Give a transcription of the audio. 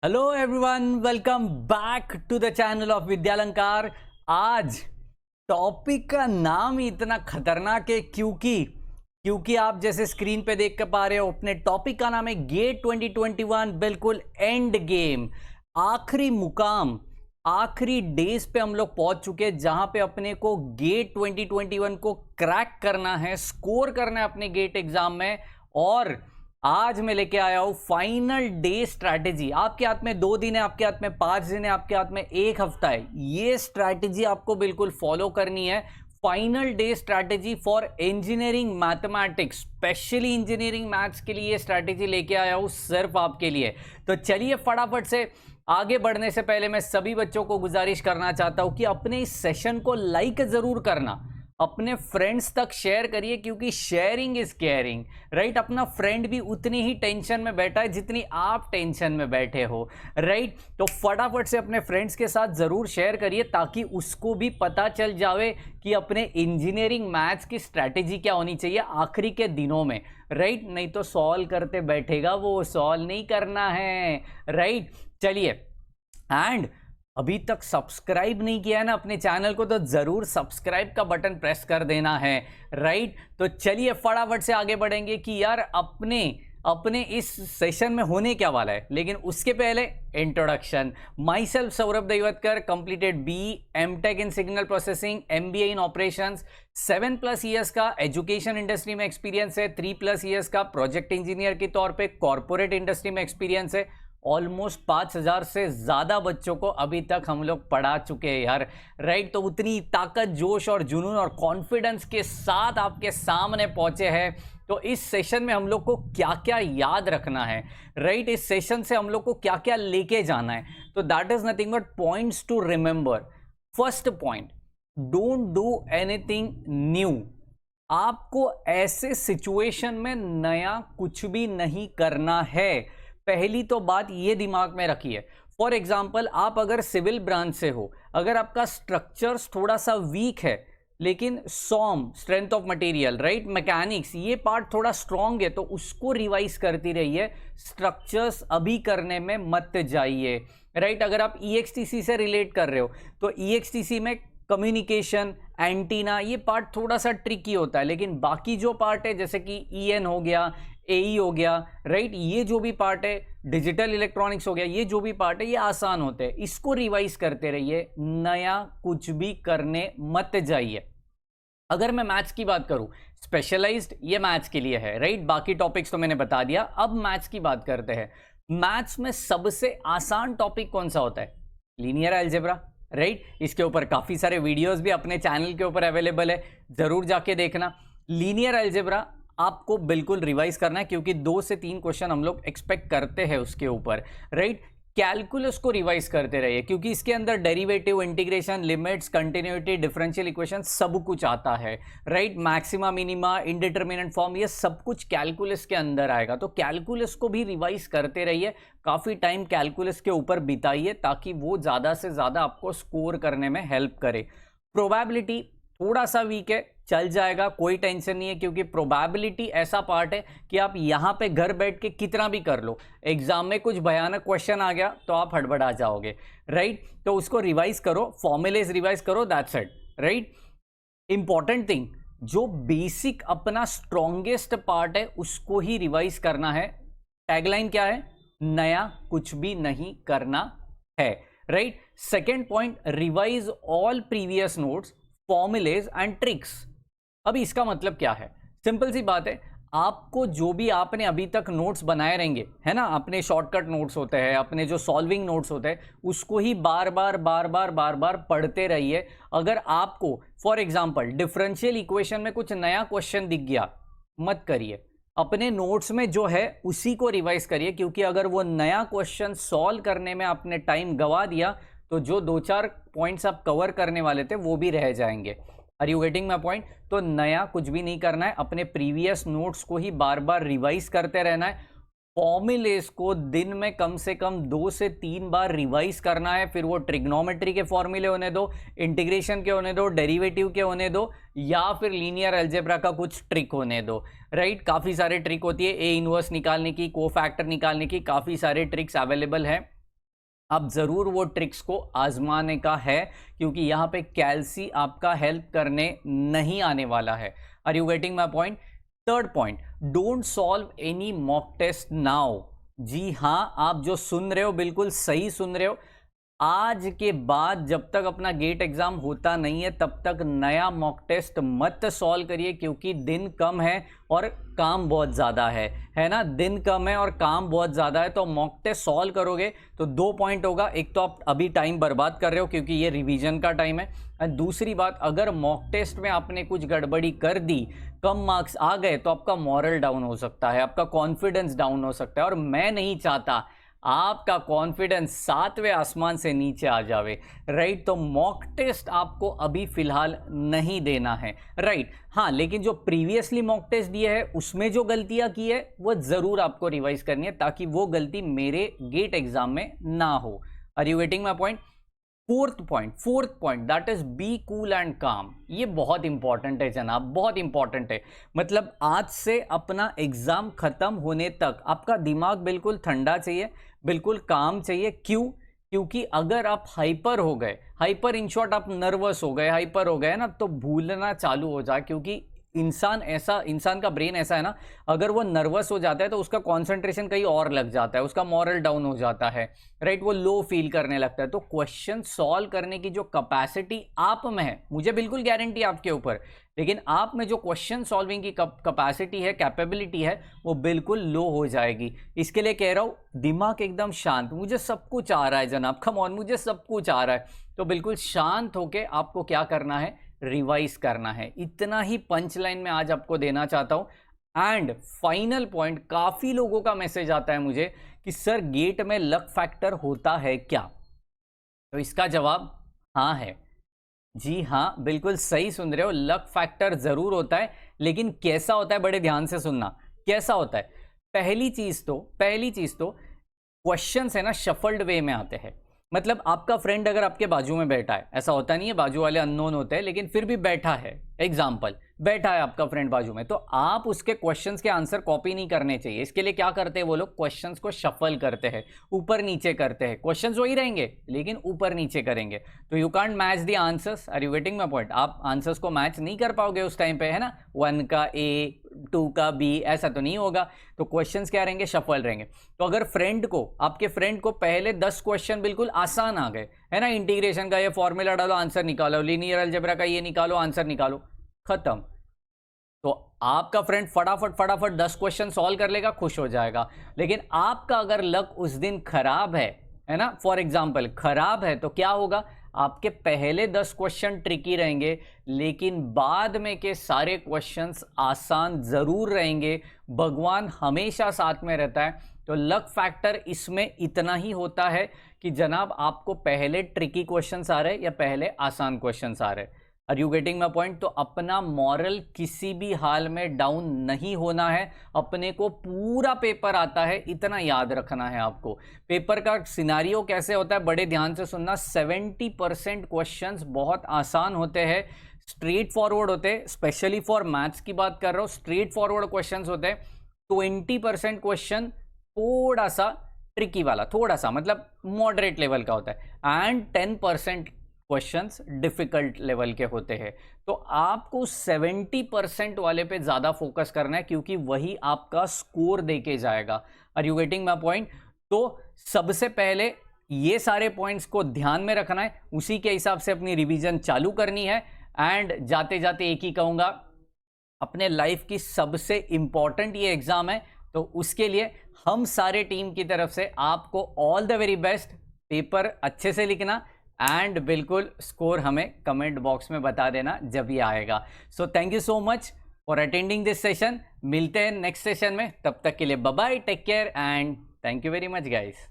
Hello everyone, welcome back to the channel of Vidyalankar. आज topic का नाम ही इतना खतरनाक है क्योंकि आप जैसे स्क्रीन पे देख कर पा रहे हो, अपने टॉपिक का नाम है गेट 2021। बिल्कुल एंड गेम, आखिरी मुकाम, आखिरी डेज पे हम लोग पहुंच चुके हैं जहां पे अपने को गेट 2021 को क्रैक करना है, स्कोर करना है अपने गेट एग्जाम में। और आज मैं लेके आया हूं फाइनल डे स्ट्रैटेजी। आपके हाथ में 2 दिन है, आपके हाथ में 5 दिन है, आपके हाथ में 1 हफ्ता है। ये स्ट्रैटेजी आपको बिल्कुल फॉलो करनी है। Final day strategy for engineering mathematics, specially engineering maths के लिए ये स्ट्रैटेजी लेके आया हूं सिर्फ आपके लिए। तो चलिए फटाफट से आगे बढ़ने से पहले मैं सभी बच्चों को गुजारिश करना चाहता हूं कि अपने इस सेशन को लाइक जरूर करना, अपने फ्रेंड्स तक शेयर करिए, क्योंकि शेयरिंग इज केयरिंग, राइट। अपना फ्रेंड भी उतनी ही टेंशन में बैठा है जितनी आप टेंशन में बैठे हो, राइट। तो फटाफट से अपने फ्रेंड्स के साथ जरूर शेयर करिए ताकि उसको भी पता चल जावे कि अपने इंजीनियरिंग मैथ्स की स्ट्रैटेजी क्या होनी चाहिए आखिरी के दिनों में, राइट। नहीं तो सॉल्व करते बैठेगा, वो सॉल्व नहीं करना है, राइट। चलिए, एंड अभी तक सब्सक्राइब नहीं किया है ना अपने चैनल को, तो जरूर सब्सक्राइब का बटन प्रेस कर देना है, राइट। तो चलिए फटाफट से आगे बढ़ेंगे कि यार अपने इस सेशन में होने क्या वाला है। लेकिन उसके पहले introduction. Myself Saurabh Daivatkar, completed BE.M.Tech in signal processing, MBA in operations, 7+ years का एजुकेशन इंडस्ट्री में एक्सपीरियंस है, 3+ ईयर्स का प्रोजेक्ट इंजीनियर के तौर पे कॉर्पोरेट इंडस्ट्री में एक्सपीरियंस है। ऑलमोस्ट 5000 से ज़्यादा बच्चों को अभी तक हम लोग पढ़ा चुके हैं यार, राइट। तो उतनी ताकत, जोश और जुनून और कॉन्फिडेंस के साथ आपके सामने पहुंचे हैं। तो इस सेशन में हम लोग को क्या क्या याद रखना है, राइट। इस सेशन से हम लोग को क्या क्या लेके जाना है, तो that is nothing but points to remember. First point, don't do anything new. आपको ऐसे सिचुएशन में नया कुछ भी नहीं करना है। पहली तो बात ये दिमाग में रखिए। फॉर एग्जाम्पल, आप अगर सिविल ब्रांच से हो, अगर आपका स्ट्रक्चर्स थोड़ा सा वीक है, लेकिन SOM, strength of material, right, mechanics, ये पार्ट थोड़ा स्ट्रांग है, तो उसको रिवाइज करती रहिए। स्ट्रक्चर्स अभी करने में मत जाइए, राइट। अगर आप EXTC से रिलेट कर रहे हो, तो EXTC में कम्युनिकेशन, एंटीना, ये पार्ट थोड़ा सा ट्रिकी होता है। लेकिन बाकी जो पार्ट है, जैसे कि EN हो गया, AE हो गया, राइट, ये जो भी पार्ट है, डिजिटल इलेक्ट्रॉनिक्स हो गया, ये जो भी पार्ट है, ये आसान होते हैं। इसको रिवाइज करते रहिए, नया कुछ भी करने मत जाइए। अगर मैं मैथ्स की बात करूं, स्पेशलाइज्ड ये मैथ्स के लिए है, राइट। बाकी टॉपिक्स तो मैंने बता दिया। अब मैथ्स की बात करते हैं। मैथ्स में सबसे आसान टॉपिक कौन सा होता है? Linear algebra, right. इसके ऊपर काफी सारे वीडियोस भी अपने चैनल के ऊपर अवेलेबल है, जरूर जाके देखना। लीनियर अलजेब्रा आपको बिल्कुल रिवाइज करना है, क्योंकि 2 से 3 क्वेश्चन हम लोग एक्सपेक्ट करते हैं उसके ऊपर, राइट। कैलकुलस को रिवाइज करते रहिए, क्योंकि इसके अंदर derivative, integration, limits, continuity, differential equation सब कुछ आता है, राइट। मैक्सिमा, मिनिमा, इंडिटरमिनेंट फॉर्म, ये सब कुछ कैलकुलस के अंदर आएगा। तो कैलकुलस को भी रिवाइज करते रहिए, काफ़ी टाइम कैलकुलस के ऊपर बिताइए, ताकि वो ज़्यादा से ज़्यादा आपको स्कोर करने में हेल्प करे। प्रोबेबिलिटी थोड़ा सा वीक है, चल जाएगा, कोई टेंशन नहीं है, क्योंकि प्रोबेबिलिटी ऐसा पार्ट है कि आप यहां पे घर बैठ के कितना भी कर लो, एग्जाम में कुछ भयानक क्वेश्चन आ गया तो आप हड़बड़ा जाओगे, राइट। तो उसको रिवाइज करो, फॉर्मूलेज रिवाइज करो, that's it, right. Important thing, जो बेसिक अपना स्ट्रॉन्गेस्ट पार्ट है उसको ही रिवाइज करना है। टैगलाइन क्या है? नया कुछ भी नहीं करना है, right. Second point, revise all previous notes, formulas and tricks. अभी इसका मतलब क्या है? सिंपल सी बात है, आपको जो भी आपने अभी तक नोट्स बनाए रहेंगे, है ना, अपने शॉर्टकट नोट्स होते हैं, अपने जो सॉल्विंग नोट्स होते हैं, उसको ही बार बार पढ़ते रहिए। अगर आपको फॉर एग्जांपल डिफरेंशियल इक्वेशन में कुछ नया क्वेश्चन दिख गया, मत करिए, अपने नोट्स में जो है उसी को रिवाइज करिए, क्योंकि अगर वो नया क्वेश्चन सॉल्व करने में आपने टाइम गवा दिया तो जो 2-4 पॉइंट्स आप कवर करने वाले थे वो भी रह जाएंगे। Are you getting my point? तो नया कुछ भी नहीं करना है, अपने प्रीवियस नोट्स को ही बार बार रिवाइज करते रहना है। फॉर्मूलेस को दिन में कम से कम 2 से 3 बार रिवाइज करना है। फिर वो ट्रिग्नोमेट्री के फॉर्मूले होने दो, इंटीग्रेशन के होने दो, डेरिवेटिव के होने दो, या फिर लीनियर अलजेब्रा का कुछ ट्रिक होने दो, राइट। काफ़ी सारे ट्रिक होती है, ए इनवर्स निकालने की, कोफैक्टर निकालने की, काफ़ी सारे ट्रिक्स अवेलेबल हैं। आप ज़रूर वो ट्रिक्स को आजमाने का है, क्योंकि यहाँ पे कैल्सी आपका हेल्प करने नहीं आने वाला है। Are you getting my point? Third point, don't solve any mock test now. जी हाँ, आप जो सुन रहे हो बिल्कुल सही सुन रहे हो। आज के बाद जब तक अपना गेट एग्जाम होता नहीं है तब तक नया मॉक टेस्ट मत सॉल्व करिए, क्योंकि दिन कम है और काम बहुत ज़्यादा है ना। दिन कम है और काम बहुत ज़्यादा है, तो मॉक टेस्ट सॉल्व करोगे तो 2 पॉइंट होगा। एक तो आप अभी टाइम बर्बाद कर रहे हो क्योंकि ये रिवीजन का टाइम है, और दूसरी बात, अगर मॉक टेस्ट में आपने कुछ गड़बड़ी कर दी, कम मार्क्स आ गए, तो आपका मॉरल डाउन हो सकता है, आपका कॉन्फिडेंस डाउन हो सकता है, और मैं नहीं चाहता आपका कॉन्फिडेंस 7वें आसमान से नीचे आ जावे। राइट, तो मॉक टेस्ट आपको अभी फिलहाल नहीं देना है। राइट, हाँ, लेकिन जो प्रीवियसली मॉक टेस्ट दिए है उसमें जो गलतियां की है वो जरूर आपको रिवाइज करनी है, ताकि वो गलती मेरे गेट एग्जाम में ना हो। Are you getting my point? Fourth point, that is be cool and calm. ये बहुत इंपॉर्टेंट है जनाब, बहुत इंपॉर्टेंट है। मतलब आज से अपना एग्जाम खत्म होने तक आपका दिमाग बिल्कुल ठंडा चाहिए, बिल्कुल काम चाहिए। क्यों? क्योंकि अगर आप हाइपर हो गए, हाइपर इन शॉर्ट आप नर्वस हो गए, हाइपर हो गए ना, तो भूलना चालू हो जाए। क्योंकि इंसान का ब्रेन ऐसा है ना, अगर वो नर्वस हो जाता है तो उसका कंसंट्रेशन कहीं और लग जाता है, उसका मॉरल डाउन हो जाता है। राइट, वो लो फील करने लगता है। तो क्वेश्चन सॉल्व करने की जो कैपेसिटी आप में है, मुझे बिल्कुल गारंटी आपके ऊपर, लेकिन आप में जो क्वेश्चन सॉल्विंग की कैपेसिटी है, कैपेबिलिटी है, वो बिल्कुल लो हो जाएगी। इसके लिए कह रहा हूं, दिमाग एकदम शांत, मुझे सब कुछ आ रहा है जनाब, कम ऑन, मुझे सब कुछ आ रहा है। तो बिल्कुल शांत होके आपको क्या करना है, रिवाइज करना है। इतना ही पंच लाइन में आज आपको देना चाहता हूं। एंड फाइनल पॉइंट, काफी लोगों का मैसेज आता है मुझे कि सर गेट में लक फैक्टर होता है क्या? तो इसका जवाब हाँ है। जी हाँ, बिल्कुल सही सुन रहे हो, लक फैक्टर जरूर होता है, लेकिन कैसा होता है, बड़े ध्यान से सुनना। कैसा होता है? पहली चीज तो क्वेश्चंस है ना, शफल्ड वे में आते हैं। मतलब आपका फ्रेंड अगर आपके बाजू में बैठा है, ऐसा होता नहीं है, बाजू वाले अननोन होते हैं, लेकिन फिर भी बैठा है, एग्जाम्पल, बैठा है आपका फ्रेंड बाजू में, तो आप उसके क्वेश्चंस के आंसर कॉपी नहीं करने चाहिए। इसके लिए क्या करते हैं वो लोग, क्वेश्चंस को शफल करते हैं, ऊपर नीचे करते हैं। क्वेश्चंस वही रहेंगे लेकिन ऊपर नीचे करेंगे, तो you can't match the answers. Are you getting my point? आप आंसर्स को मैच नहीं कर पाओगे उस टाइम पे, है ना। 1 का ए, 2 का बी, ऐसा तो नहीं होगा। तो क्वेश्चंस क्या रहेंगे, शफल रहेंगे। तो अगर आपके फ्रेंड को पहले 10 क्वेश्चन बिल्कुल आसान आ गए, है ना, इंटीग्रेशन का ये फॉर्मूला डालो आंसर निकालो, लीनियर अलजेब्रा का ये निकालो आंसर निकालो, खत्म। तो आपका फ्रेंड फटाफट 10 क्वेश्चन सॉल्व कर लेगा, खुश हो जाएगा। लेकिन आपका अगर लक उस दिन खराब है ना, फॉर एग्जाम्पल खराब है, तो क्या होगा, आपके पहले 10 क्वेश्चन ट्रिकी रहेंगे, लेकिन बाद में के सारे क्वेश्चंस आसान जरूर रहेंगे। भगवान हमेशा साथ में रहता है। तो लक फैक्टर इसमें इतना ही होता है कि जनाब आपको पहले ट्रिकी क्वेश्चंस आ रहे हैं या पहले आसान क्वेश्चंस आ रहे हैं। Are you getting my point? तो अपना मॉरल किसी भी हाल में डाउन नहीं होना है। अपने को पूरा पेपर आता है, इतना याद रखना है आपको। पेपर का सिनारियो कैसे होता है, बड़े ध्यान से सुनना। 70% क्वेश्चंस बहुत आसान होते हैं, स्ट्रेट फॉरवर्ड होते हैं, स्पेशली फॉर मैथ्स की बात कर रहा हूं, स्ट्रेट फॉरवर्ड क्वेश्चंस होते हैं। 20% क्वेश्चन थोड़ा सा ट्रिकी वाला, थोड़ा सा मतलब मॉडरेट लेवल का होता है, एंड 10% क्वेश्चंस डिफिकल्ट लेवल के होते हैं। तो आपको 70% वाले पे ज्यादा फोकस करना है, क्योंकि वही आपका स्कोर देके जाएगा। Are you getting my point? तो सबसे पहले ये सारे पॉइंट्स को ध्यान में रखना है, उसी के हिसाब से अपनी रिवीजन चालू करनी है। एंड जाते जाते एक ही कहूंगा, अपने लाइफ की सबसे इंपॉर्टेंट ये एग्जाम है, तो उसके लिए हम सारे टीम की तरफ से आपको all the very best. Paper अच्छे से लिखना, एंड बिल्कुल स्कोर हमें कमेंट बॉक्स में बता देना जब ये आएगा। So thank you so much for attending this session. मिलते हैं नेक्स्ट सेशन में, तब तक के लिए bye bye, take care and thank you very much guys.